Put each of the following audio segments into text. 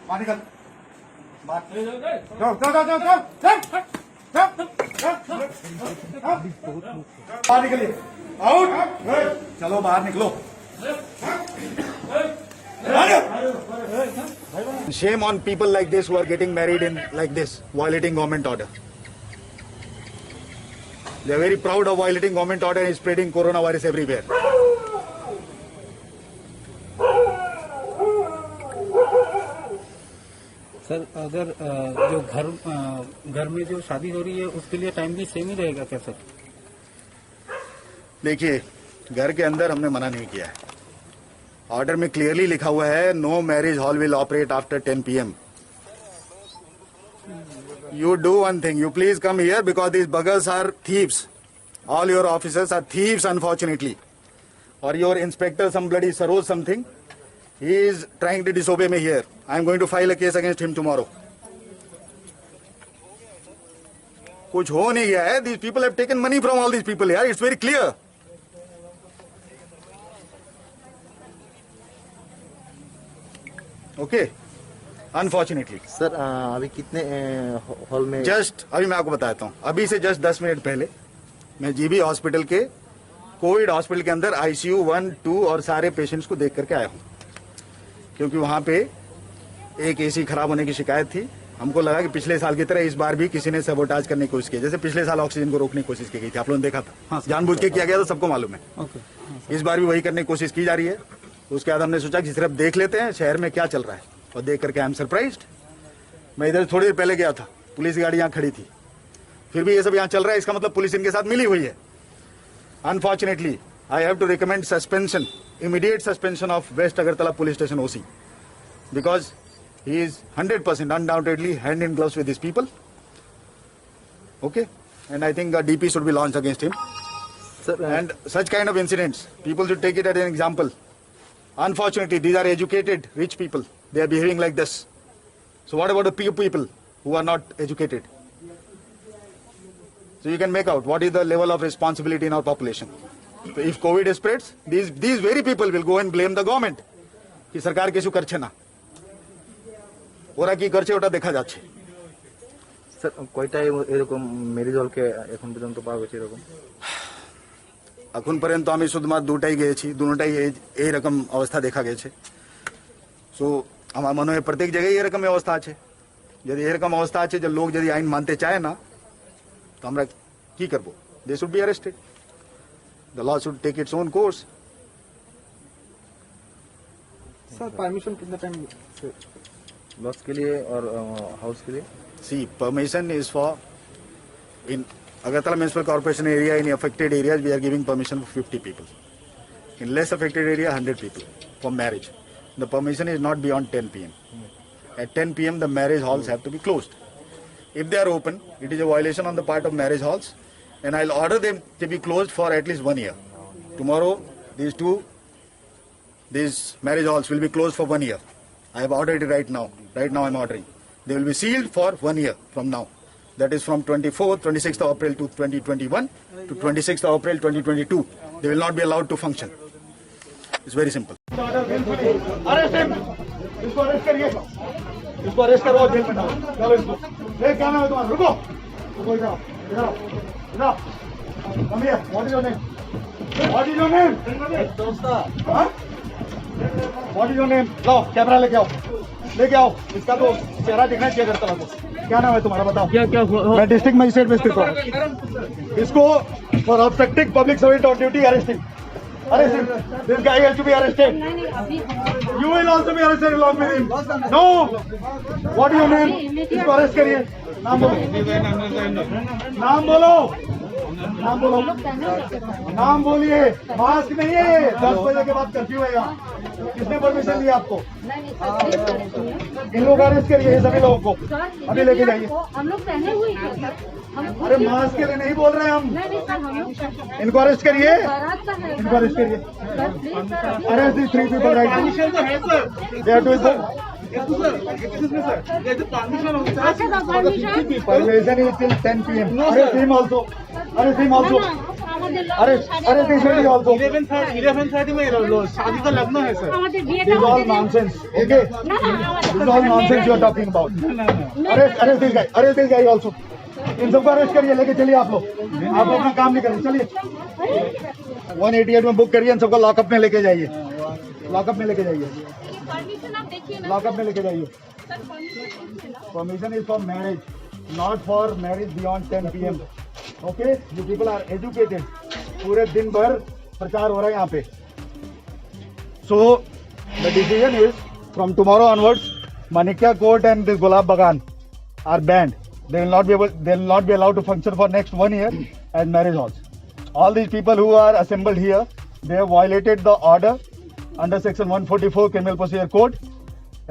बाहर निकल, जाओ जाओ जाओ जाओ जाओ बाहर निकलिए, आउट, चलो बाहर निकलो। Shame on people like this who are getting married in like this, violating government order. They are very proud of violating government order and spreading coronavirus everywhere. Sir अगर जो घर में जो शादी हो रही है उसके लिए टाइम भी सेम ही रहेगा क्या सर? देखिए, घर के अंदर हमने मना नहीं किया है। ऑर्डर में क्लियरली लिखा हुआ है, no marriage hall will operate after 10 PM. You do one thing, you please come here because these buggers are thieves. All your officers are thieves, unfortunately. Or your inspector, some bloody Saroj something, he is trying to disobey me here. I am going to file a case against him tomorrow. कुछ हो नहीं गया है. These people have taken money from all these people here. It's very clear. Okay, unfortunately sir अभी कितने hall में? Just अभी मैं आपको बताता हूँ, अभी से जस्ट 10 मिनट पहले मैं जीबी हॉस्पिटल के कोविड हॉस्पिटल के अंदर ICU 1, 2 और सारे पेशेंट्स को देख करके आया हूँ, क्योंकि वहाँ पे एक AC खराब होने की शिकायत थी। हमको लगा कि पिछले साल की तरह इस बार भी किसी ने सबोटाज करने की कोशिश की, जैसे पिछले साल ऑक्सीजन को रोकने की कोशिश की गई थी, आप लोगों ने देखा था। जानबूझ के किया गया था, सबको मालूम है। इस बार भी वही करने की कोशिश की जा रही है। उसके बाद हमने सोचा कि सिर्फ देख लेते हैं शहर में क्या चल रहा है, और देख करके आई एम सरप्राइज्ड। मैं इधर थोड़ी देर पहले गया था, पुलिस गाड़ी यहाँ खड़ी थी, फिर भी ये सब यहाँ चल रहा है, इसका मतलब पुलिस इनके साथ मिली हुई है। Unfortunately I have to recommend suspension, immediate suspension of West Agartala police station OC, because he is 100% undoubtedly hand in gloves with this people. Okay, and I think DP should be launched against him. And such kind of incidents, people should take it as an example. Unfortunately, these are educated, rich people. They are behaving like this. So what about the people who are not educated? So you can make out what is the level of responsibility in our population. So if COVID spreads, these very people will go and blame the government. कि सरकार কিছু করছে না, ওরা কি করছে ওটা দেখা যাচ্ছে। স্যার কয়টায় এরকম ম্যারেজ হলকে এখন পর্যন্ত পাওয়া গেছে এরকম? এখন পর্যন্ত আমি শুধুমাত্র দুটাই গিয়েছি, দুটোটাই এইরকম অবস্থা দেখা গেছে। সো আমার মনে হয় প্রত্যেক জায়গায় এরকম অবস্থা আছে। যদি এরকম অবস্থা আছে যে লোক যদি আইন মানতে চায় না, তো আমরা কি করব? They should be arrested, the law should take its own course. Sir permission कितना टाइम लॉस के लिए और हाउस के लिए? See permission is for in Agartala Municipal Corporation area, in affected areas, we are giving permission for 50 people. In less affected area, 100 people for marriage. The permission is not beyond 10 PM. At 10 PM, the marriage halls have to be closed. If they are open, it is a violation on the part of marriage halls, and I'll order them to be closed for at least 1 year. Tomorrow, these marriage halls will be closed for 1 year. I have ordered it right now. Right now, I'm ordering. They will be sealed for 1 year from now. That is from 26th of April to 2021 to 26th of April 2022. They will not be allowed to function. It's very simple. Arrest him! इसको arrest करिए, इसको arrest करो, jail में डालो। चलो इसको। क्या नाम है तुम्हारा? रुको, रुको, इधर आओ, इधर आओ, इधर आओ। Come here. What is your name? What is your name? हाँ? What is your name? लाओ, कैमरा लेके आओ, लेके आओ। इसका तो चेहरा दिखना चाहिए करता को। क्या नाम है तुम्हारा, बताओ। क्या हुआ? मैं डिस्ट्रिक्ट मजिस्ट्रेट में स्थित हूँ। इसको for obstructing public servant on duty arresting. This guy has to be arrested. You will also be arrested along with him. No. What is your name? इसको अरेस्ट करिए। नाम बोलो, नाम बोलो, नाम बोलो, नाम बोलिए। मास्क नहीं है, 10 बजे के बाद कर्फ्यू है यहाँ। किसने परमिशन दी आपको? इन लोग अरेस्ट करिए, सभी लोगों को अभी लेके जाइए। हम लोग पहने हुए हैं। अरे मास्क के लिए नहीं बोल रहे हम। इनको अरेस्ट करिए, इनको अरेस्ट करिए। Arrest the 3 people right now. They are doing permission is till 10 PM. Arrest him also. Arrest him also. আমাদের अरे अरे this lady also. 11:30 में शादी का लग्न है सर। আমাদের This বিয়েটা is all আমাদের nonsense. Okay. না না আমাদের This is all nonsense you are talking about. Arrest this guy also. इन सबको अरेस्ट करिए, लेके चलिए आप लोग अपना काम नहीं करें, चलिए 188 में बुक करिए, इन सबको लॉकअप में लेके जाइए, लॉकअप में लेके जाइए, परमिशन आप देखिए ना लॉकअप में लेके जाइए। Permission is for marriage, not for marriage beyond 10 PM. Okay, you people are educated. पूरे दिन भर प्रचार हो रहा है यहाँ पे. So the decision is from tomorrow onwards, Manikya Court and this Gulab Bagan are banned. They will not be allowed to function for next 1 year as marriage halls. All these people who are assembled here, they have violated the order under section 144 Criminal Procedure Code,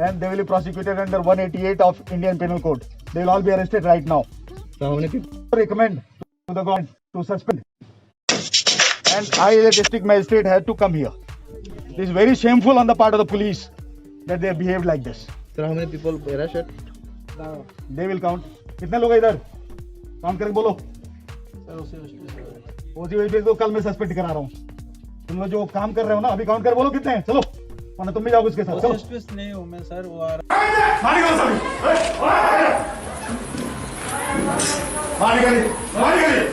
and they will be prosecuted under 188 of Indian Penal Code. They will all be arrested right now. So how many people? Recommend to the government to suspend. And I, as a district magistrate, had to come here. It is very shameful on the part of the police that they have behaved like this. Sir, how many people arrested? They will count. कितने लोग हैं इधर? Count करके बोलो। ओसी को कल मैं suspend करा रहा हूँ। तुम लोग जो काम कर रहे हो ना, अभी काउंट कर बोलो कितने हैं? चलो, वरना तुम भी जाओ उसके साथ। चलो। नहीं हूँ मैं सर, वो बाहर निकलो सभी। बाहर निकलिए, बाहर निकलिए।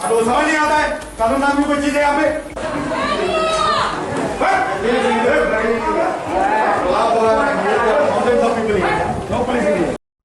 अब वो समझ नहीं आता है, कानून नाम की कोई चीज है यहाँ पे? बोला,